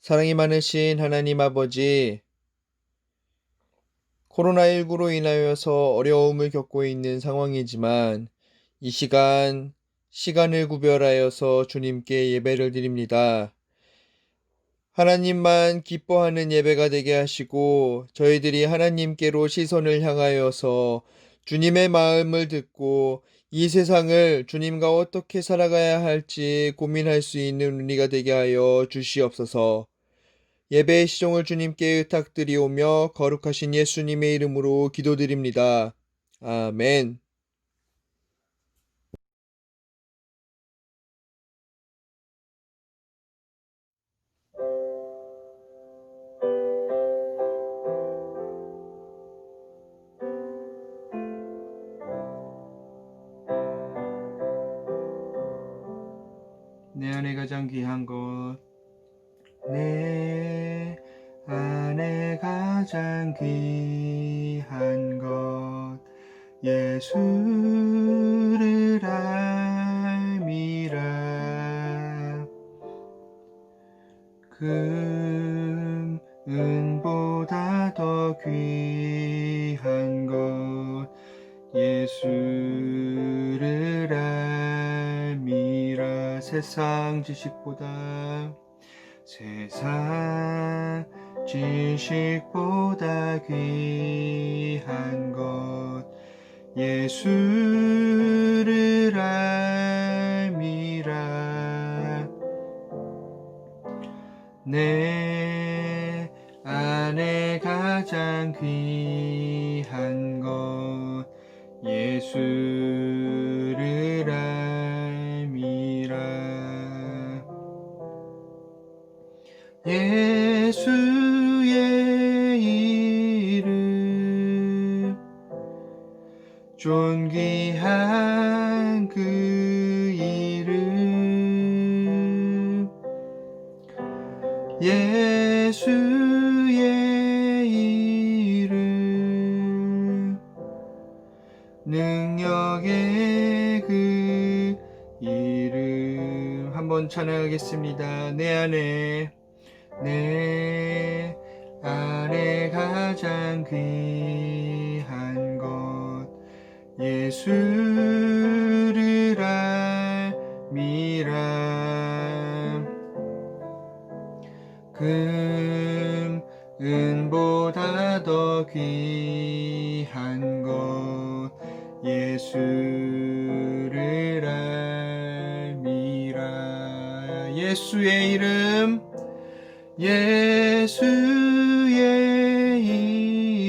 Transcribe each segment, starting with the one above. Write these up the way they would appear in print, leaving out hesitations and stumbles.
사랑이 많으신 하나님 아버지, 코로나19로 인하여서 어려움을 겪고 있는 상황이지만 이 시간을 구별하여서 주님께 예배를 드립니다. 하나님만 기뻐하는 예배가 되게 하시고 저희들이 하나님께로 시선을 향하여서 주님의 마음을 듣고 이 세상을 주님과 어떻게 살아가야 할지 고민할 수 있는 은혜가 되게 하여 주시옵소서. 예배의 시종을 주님께 의탁드리오며 거룩하신 예수님의 이름으로 기도드립니다. 아멘. 내 안에 가장 귀한 것, 내 안에 가장 귀한 것, 예수를 알미라. 금은보다 더 귀한 것, 예수를 알미라. 세상 지식보다 귀한 것, 예수를 알미라. 내 안에 가장 귀한 것, 예수를 알미라. 예수의 이름, 존귀한 그 이름, 예수의 이름, 능력의 그 이름. 한번 찬양하겠습니다. 내 안에 가장 귀한 것, 예수를 알미라. 금은보다 더 귀한 것, 예수를 알미라. 예수의 이름, 예수의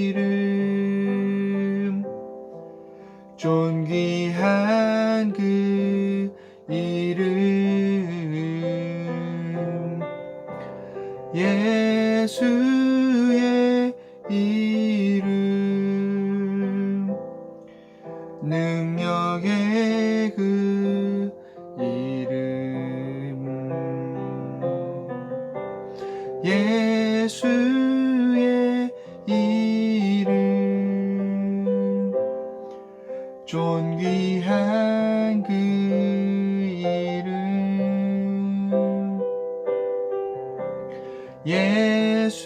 이름, 존귀한 그 이름, 예수의 이름, 능력의 그 이름, 예수의 이름, 존귀한 그 이름, 예수의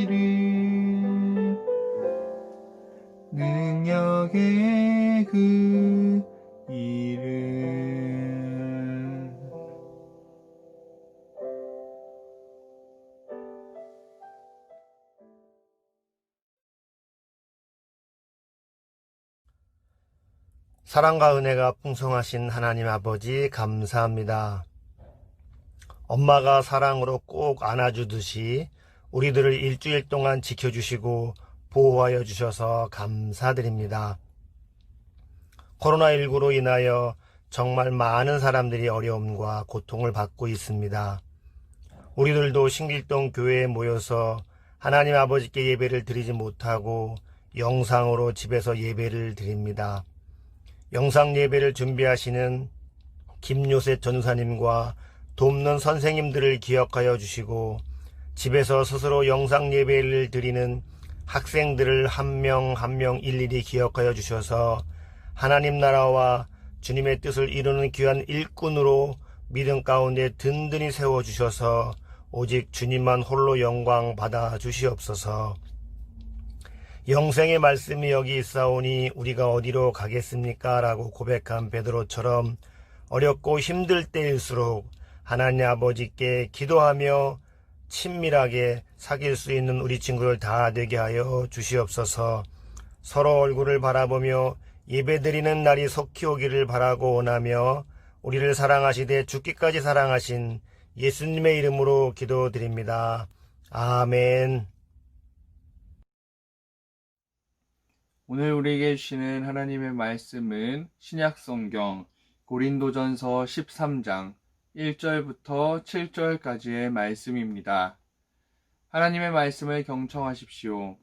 이름, 능력의 그 이름. 사랑과 은혜가 풍성하신 하나님 아버지 감사합니다. 엄마가 사랑으로 꼭 안아주듯이 우리들을 일주일 동안 지켜주시고 보호하여 주셔서 감사드립니다. 코로나19로 인하여 정말 많은 사람들이 어려움과 고통을 받고 있습니다. 우리들도 신길동 교회에 모여서 하나님 아버지께 예배를 드리지 못하고 영상으로 집에서 예배를 드립니다. 영상 예배를 준비하시는 김요셉 전사님과 돕는 선생님들을 기억하여 주시고 집에서 스스로 영상 예배를 드리는 학생들을 한 명 한 명 일일이 기억하여 주셔서 하나님 나라와 주님의 뜻을 이루는 귀한 일꾼으로 믿음 가운데 든든히 세워주셔서 오직 주님만 홀로 영광 받아 주시옵소서. 영생의 말씀이 여기 있사오니 우리가 어디로 가겠습니까? 라고 고백한 베드로처럼 어렵고 힘들 때일수록 하나님 아버지께 기도하며 친밀하게 사귈 수 있는 우리 친구들 다 되게 하여 주시옵소서. 서로 얼굴을 바라보며 예배드리는 날이 속히 오기를 바라고 원하며 우리를 사랑하시되 죽기까지 사랑하신 예수님의 이름으로 기도드립니다. 아멘. 오늘 우리에게 주시는 하나님의 말씀은 신약성경 고린도전서 13장 1절부터 7절까지의 말씀입니다. 하나님의 말씀을 경청하십시오.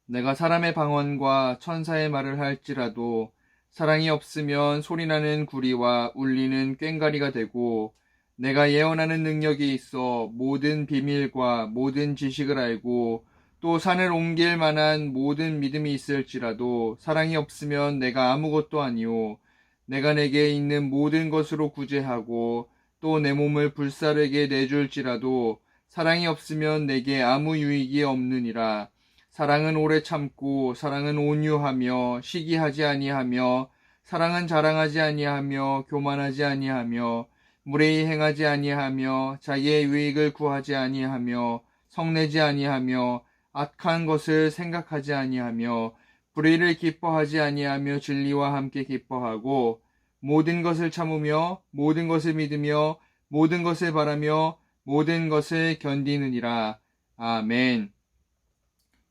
내가 사람의 방언과 천사의 말을 할지라도 사랑이 없으면 소리나는 구리와 울리는 꽹과리가 되고, 내가 예언하는 능력이 있어 모든 비밀과 모든 지식을 알고 또 산을 옮길 만한 모든 믿음이 있을지라도 사랑이 없으면 내가 아무것도 아니오. 내가 내게 있는 모든 것으로 구제하고 또 내 몸을 불사르게 내줄지라도 사랑이 없으면 내게 아무 유익이 없느니라. 사랑은 오래 참고 사랑은 온유하며 시기하지 아니하며 사랑은 자랑하지 아니하며 교만하지 아니하며 무례히 행하지 아니하며 자기의 유익을 구하지 아니하며 성내지 아니하며 악한 것을 생각하지 아니하며 불의를 기뻐하지 아니하며 진리와 함께 기뻐하고 모든 것을 참으며 모든 것을 믿으며 모든 것을 바라며 모든 것을 견디느니라. 아멘.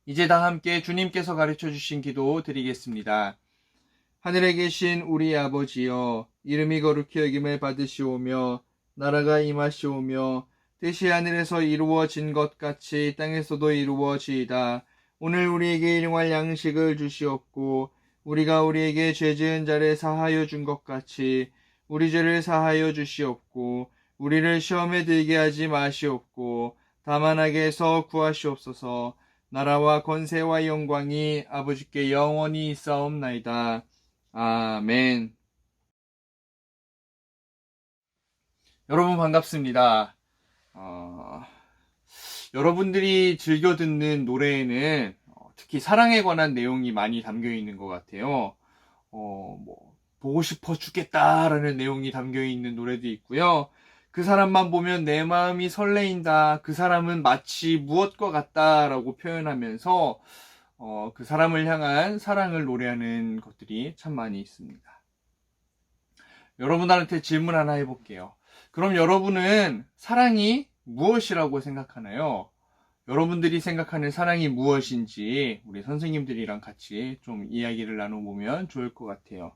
이제 다 함께 주님께서 가르쳐 주신 기도 드리겠습니다. 하늘에 계신 우리 아버지여, 이름이 거룩히 여김을 받으시오며 나라가 임하시오며 뜻이 하늘에서 이루어진 것 같이 땅에서도 이루어지이다. 오늘 우리에게 일용할 양식을 주시옵고 우리가 우리에게 죄 지은 자를 사하여 준 것 같이 우리 죄를 사하여 주시옵고 우리를 시험에 들게 하지 마시옵고 다만 악에서 구하시옵소서. 나라와 권세와 영광이 아버지께 영원히 있사옵나이다. 아멘. 여러분 반갑습니다. 여러분들이 즐겨 듣는 노래에는 특히 사랑에 관한 내용이 많이 담겨 있는 것 같아요. 보고 싶어 죽겠다라는 내용이 담겨 있는 노래도 있고요. 그 사람만 보면 내 마음이 설레인다. 그 사람은 마치 무엇과 같다라고 표현하면서 그 사람을 향한 사랑을 노래하는 것들이 참 많이 있습니다. 여러분들한테 질문 하나 해볼게요. 그럼 여러분은 사랑이 무엇이라고 생각하나요? 여러분들이 생각하는 사랑이 무엇인지 우리 선생님들이랑 같이 좀 이야기를 나눠보면 좋을 것 같아요.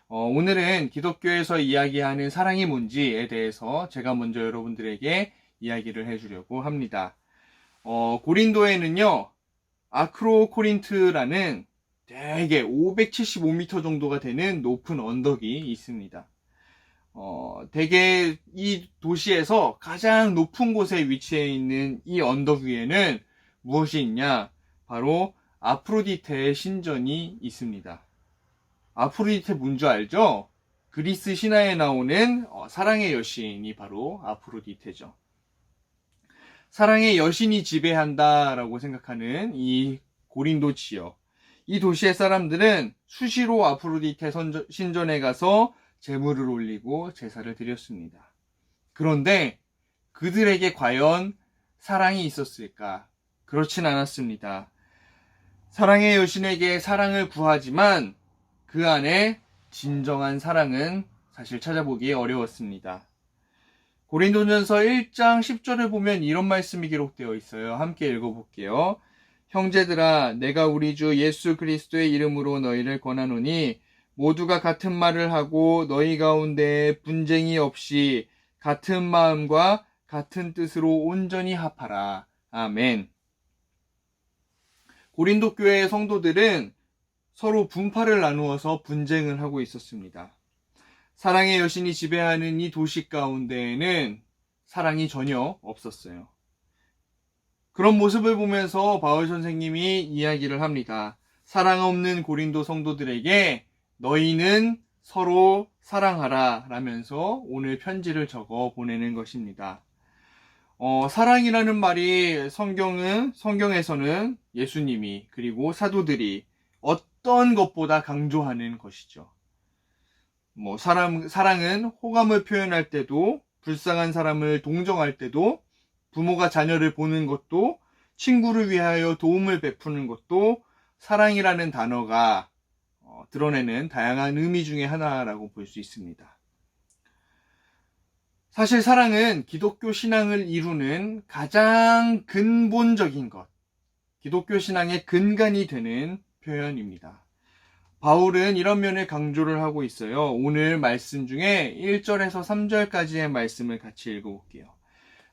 오늘은 기독교에서 이야기하는 사랑이 뭔지에 대해서 제가 먼저 여러분들에게 이야기를 해주려고 합니다. 고린도에는요, 아크로코린트라는 되게 575m 정도가 되는 높은 언덕이 있습니다. 대개 이 도시에서 가장 높은 곳에 위치해 있는 이 언덕 위에는 무엇이 있냐? 바로 아프로디테의 신전이 있습니다. 아프로디테 뭔지 알죠? 그리스 신화에 나오는 사랑의 여신이 바로 아프로디테죠. 사랑의 여신이 지배한다라고 생각하는 이 고린도 지역. 이 도시의 사람들은 수시로 아프로디테 신전에 가서 제물을 올리고 제사를 드렸습니다. 그런데 그들에게 과연 사랑이 있었을까? 그렇진 않았습니다. 사랑의 여신에게 사랑을 구하지만 그 안에 진정한 사랑은 사실 찾아보기 어려웠습니다. 고린도전서 1장 10절을 보면 이런 말씀이 기록되어 있어요. 함께 읽어볼게요. 형제들아, 내가 우리 주 예수 그리스도의 이름으로 너희를 권하노니 모두가 같은 말을 하고 너희 가운데 분쟁이 없이 같은 마음과 같은 뜻으로 온전히 합하라. 아멘. 고린도 교회의 성도들은 서로 분파를 나누어서 분쟁을 하고 있었습니다. 사랑의 여신이 지배하는 이 도시 가운데에는 사랑이 전혀 없었어요. 그런 모습을 보면서 바울 선생님이 이야기를 합니다. 사랑 없는 고린도 성도들에게 너희는 서로 사랑하라 라면서 오늘 편지를 적어 보내는 것입니다. 사랑이라는 말이 성경에서는 예수님이 그리고 사도들이 어떤 것보다 강조하는 것이죠. 사랑은 호감을 표현할 때도, 불쌍한 사람을 동정할 때도, 부모가 자녀를 보는 것도, 친구를 위하여 도움을 베푸는 것도 사랑이라는 단어가 드러내는 다양한 의미 중에 하나라고 볼 수 있습니다. 사실 사랑은 기독교 신앙을 이루는 가장 근본적인 것, 기독교 신앙의 근간이 되는 표현입니다. 바울은 이런 면을 강조를 하고 있어요. 오늘 말씀 중에 1절에서 3절까지의 말씀을 같이 읽어볼게요.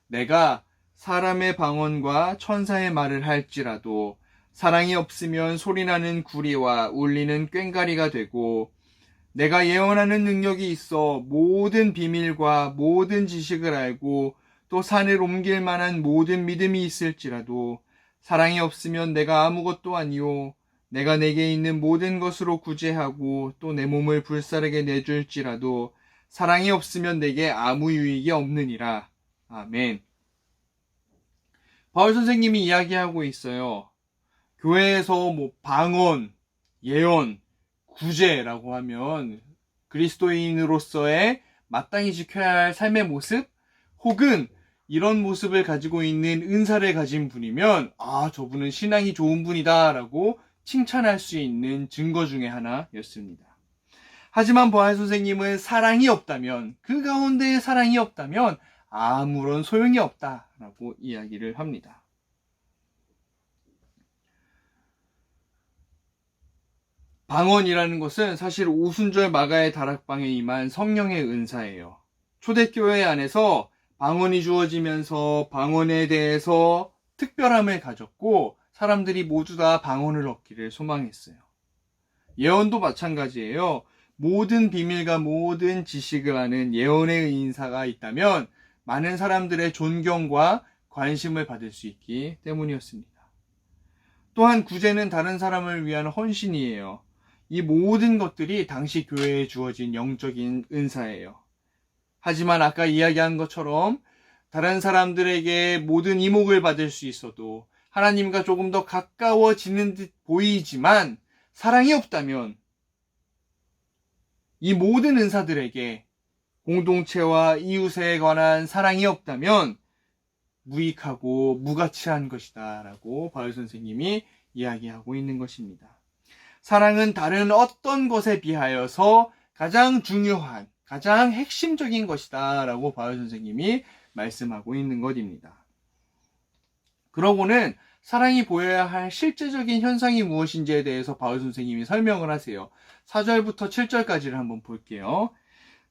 내가 사람의 방언과 천사의 말을 할지라도 사랑이 없으면 소리나는 구리와 울리는 꽹과리가 되고, 내가 예언하는 능력이 있어 모든 비밀과 모든 지식을 알고 또 산을 옮길 만한 모든 믿음이 있을지라도 사랑이 없으면 내가 아무것도 아니요, 내가 내게 있는 모든 것으로 구제하고 또 내 몸을 불사르게 내줄지라도 사랑이 없으면 내게 아무 유익이 없느니라. 아멘. 바울 선생님이 이야기하고 있어요. 교회에서 방언, 예언, 구제라고 하면 그리스도인으로서의 마땅히 지켜야 할 삶의 모습, 혹은 이런 모습을 가지고 있는 은사를 가진 분이면 저분은 신앙이 좋은 분이다 라고 칭찬할 수 있는 증거 중에 하나였습니다. 하지만 보아 선생님은 사랑이 없다면, 그 가운데에 사랑이 없다면 아무런 소용이 없다라고 이야기를 합니다. 방언이라는 것은 사실 오순절 마가의 다락방에 임한 성령의 은사예요. 초대교회 안에서 방언이 주어지면서 방언에 대해서 특별함을 가졌고 사람들이 모두 다 방언을 얻기를 소망했어요. 예언도 마찬가지예요. 모든 비밀과 모든 지식을 아는 예언의 인사가 있다면 많은 사람들의 존경과 관심을 받을 수 있기 때문이었습니다. 또한 구제는 다른 사람을 위한 헌신이에요. 이 모든 것들이 당시 교회에 주어진 영적인 은사예요. 하지만 아까 이야기한 것처럼 다른 사람들에게 모든 이목을 받을 수 있어도 하나님과 조금 더 가까워지는 듯 보이지만 사랑이 없다면, 이 모든 은사들에게 공동체와 이웃에 관한 사랑이 없다면 무익하고 무가치한 것이다 라고 바울 선생님이 이야기하고 있는 것입니다. 사랑은 다른 어떤 것에 비하여서 가장 중요한, 가장 핵심적인 것이다 라고 바울 선생님이 말씀하고 있는 것입니다. 그러고는 사랑이 보여야 할 실제적인 현상이 무엇인지에 대해서 바울 선생님이 설명을 하세요. 4절부터 7절까지를 한번 볼게요.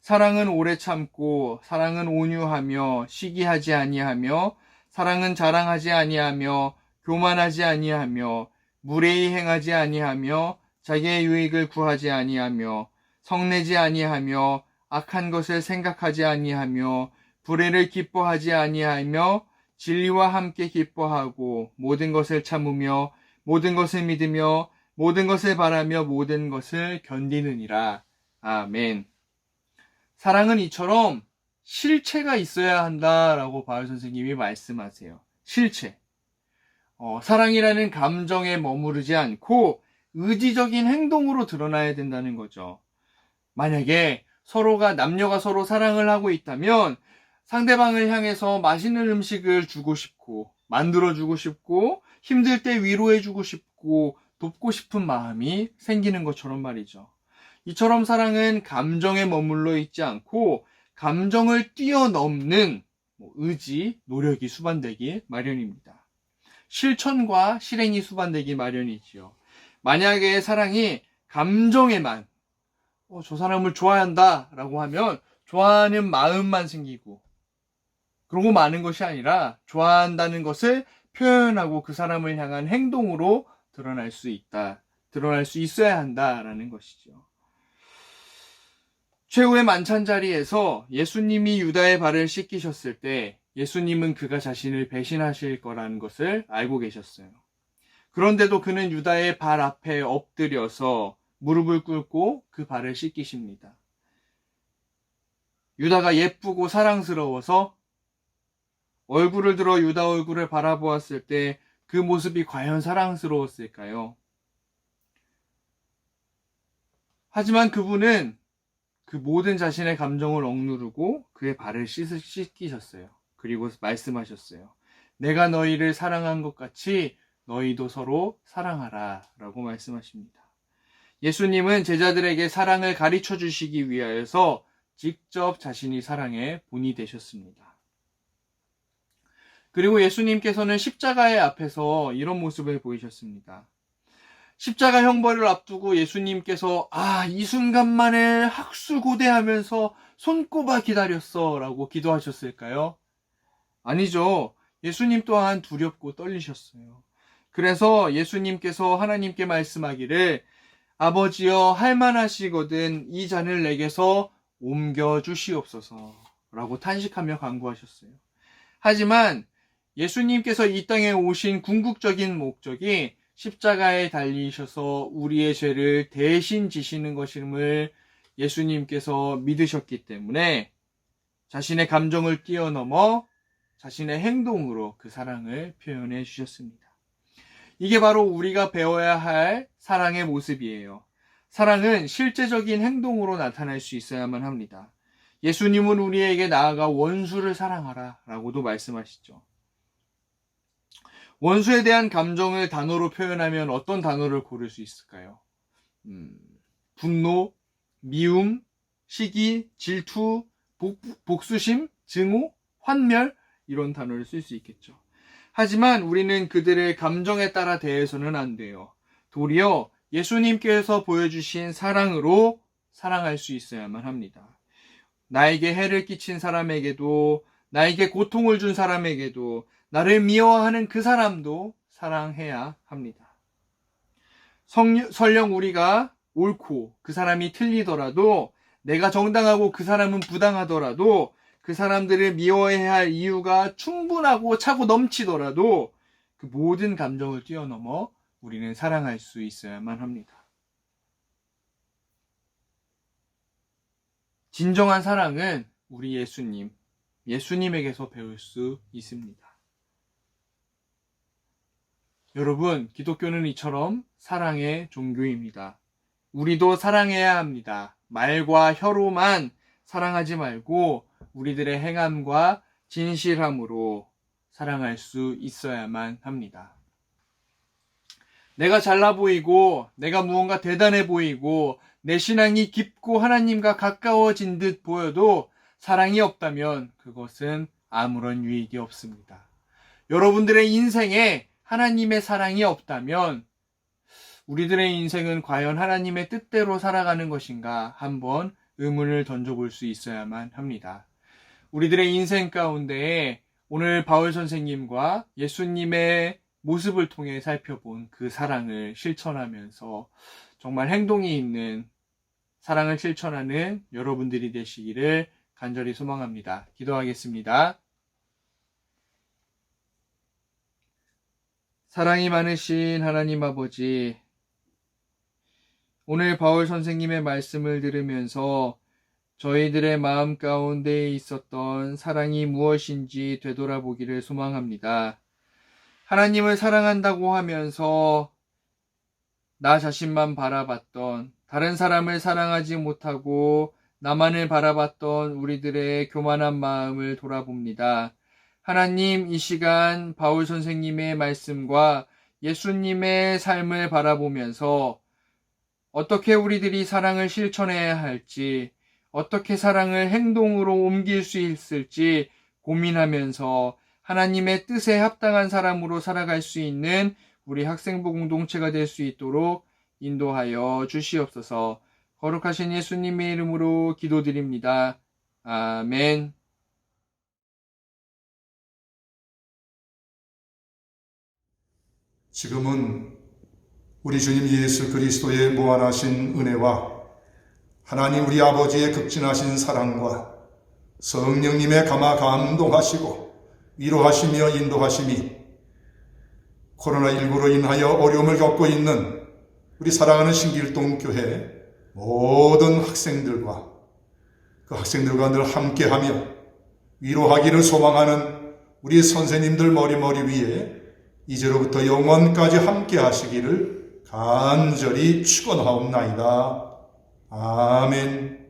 사랑은 오래 참고, 사랑은 온유하며 시기하지 아니하며, 사랑은 자랑하지 아니하며 교만하지 아니하며 무례히 행하지 아니하며 자기의 유익을 구하지 아니하며 성내지 아니하며 악한 것을 생각하지 아니하며 불의를 기뻐하지 아니하며 진리와 함께 기뻐하고 모든 것을 참으며 모든 것을 믿으며 모든 것을 바라며 모든 것을 견디느니라. 아멘. 사랑은 이처럼 실체가 있어야 한다라고 바울 선생님이 말씀하세요. 실체. 사랑이라는 감정에 머무르지 않고 의지적인 행동으로 드러나야 된다는 거죠. 만약에 남녀가 서로 사랑을 하고 있다면 상대방을 향해서 맛있는 음식을 주고 싶고, 만들어주고 싶고, 힘들 때 위로해주고 싶고, 돕고 싶은 마음이 생기는 것처럼 말이죠. 이처럼 사랑은 감정에 머물러 있지 않고 감정을 뛰어넘는 의지, 노력이 수반되기 마련입니다. 실천과 실행이 수반되기 마련이지요. 만약에 사랑이 감정에만 저 사람을 좋아한다 라고 하면 좋아하는 마음만 생기고 그러고 마는 것이 아니라 좋아한다는 것을 표현하고 그 사람을 향한 행동으로 드러날 수 있어야 한다라는 것이죠. 최후의 만찬 자리에서 예수님이 유다의 발을 씻기셨을 때 예수님은 그가 자신을 배신하실 거라는 것을 알고 계셨어요. 그런데도 그는 유다의 발 앞에 엎드려서 무릎을 꿇고 그 발을 씻기십니다. 유다가 예쁘고 사랑스러워서 얼굴을 들어 유다 얼굴을 바라보았을 때 그 모습이 과연 사랑스러웠을까요? 하지만 그분은 그 모든 자신의 감정을 억누르고 그의 발을 씻기셨어요. 그리고 말씀하셨어요. 내가 너희를 사랑한 것 같이 너희도 서로 사랑하라 라고 말씀하십니다. 예수님은 제자들에게 사랑을 가르쳐 주시기 위하여서 직접 자신이 사랑의 본이 되셨습니다. 그리고 예수님께서는 십자가의 앞에서 이런 모습을 보이셨습니다. 십자가 형벌을 앞두고 예수님께서 이 순간만을 학수고대하면서 손꼽아 기다렸어 라고 기도하셨을까요? 아니죠. 예수님 또한 두렵고 떨리셨어요. 그래서 예수님께서 하나님께 말씀하기를 아버지여 할만하시거든 이 잔을 내게서 옮겨주시옵소서 라고 탄식하며 간구하셨어요. 하지만 예수님께서 이 땅에 오신 궁극적인 목적이 십자가에 달리셔서 우리의 죄를 대신 지시는 것임을 예수님께서 믿으셨기 때문에 자신의 감정을 뛰어넘어 자신의 행동으로 그 사랑을 표현해 주셨습니다. 이게 바로 우리가 배워야 할 사랑의 모습이에요. 사랑은 실제적인 행동으로 나타날 수 있어야만 합니다. 예수님은 우리에게 나아가 원수를 사랑하라 라고도 말씀하시죠. 원수에 대한 감정을 단어로 표현하면 어떤 단어를 고를 수 있을까요? 분노, 미움, 시기, 질투, 복수심, 증오, 환멸 이런 단어를 쓸 수 있겠죠. 하지만 우리는 그들의 감정에 따라 대해서는 안 돼요. 도리어 예수님께서 보여주신 사랑으로 사랑할 수 있어야만 합니다. 나에게 해를 끼친 사람에게도 나에게 고통을 준 사람에게도 나를 미워하는 그 사람도 사랑해야 합니다. 설령 우리가 옳고 그 사람이 틀리더라도 내가 정당하고 그 사람은 부당하더라도 그 사람들을 미워해야 할 이유가 충분하고 차고 넘치더라도 그 모든 감정을 뛰어넘어 우리는 사랑할 수 있어야만 합니다. 진정한 사랑은 우리 예수님에게서 배울 수 있습니다. 여러분, 기독교는 이처럼 사랑의 종교입니다. 우리도 사랑해야 합니다. 말과 혀로만 사랑하지 말고 우리들의 행함과 진실함으로 사랑할 수 있어야만 합니다. 내가 잘나 보이고 내가 무언가 대단해 보이고 내 신앙이 깊고 하나님과 가까워진 듯 보여도 사랑이 없다면 그것은 아무런 유익이 없습니다. 여러분들의 인생에 하나님의 사랑이 없다면 우리들의 인생은 과연 하나님의 뜻대로 살아가는 것인가 한번 의문을 던져볼 수 있어야만 합니다. 우리들의 인생 가운데 오늘 바울 선생님과 예수님의 모습을 통해 살펴본 그 사랑을 실천하면서 정말 행동이 있는 사랑을 실천하는 여러분들이 되시기를 간절히 소망합니다. 기도하겠습니다. 사랑이 많으신 하나님 아버지, 오늘 바울 선생님의 말씀을 들으면서 저희들의 마음 가운데 있었던 사랑이 무엇인지 되돌아보기를 소망합니다. 하나님을 사랑한다고 하면서 나 자신만 바라봤던, 다른 사람을 사랑하지 못하고 나만을 바라봤던 우리들의 교만한 마음을 돌아봅니다. 하나님, 이 시간 바울 선생님의 말씀과 예수님의 삶을 바라보면서 어떻게 우리들이 사랑을 실천해야 할지, 어떻게 사랑을 행동으로 옮길 수 있을지 고민하면서 하나님의 뜻에 합당한 사람으로 살아갈 수 있는 우리 학생부 공동체가 될 수 있도록 인도하여 주시옵소서. 거룩하신 예수님의 이름으로 기도드립니다. 아멘. 지금은 우리 주님 예수 그리스도의 무한하신 은혜와 하나님 우리 아버지의 극진하신 사랑과 성령님의 감화 감동하시고 위로하시며 인도하심이 코로나19로 인하여 어려움을 겪고 있는 우리 사랑하는 신길동 교회 모든 학생들과 그 학생들과 늘 함께하며 위로하기를 소망하는 우리 선생님들 머리머리 위에 이제로부터 영원까지 함께 하시기를 간절히 축원하옵나이다. 아멘.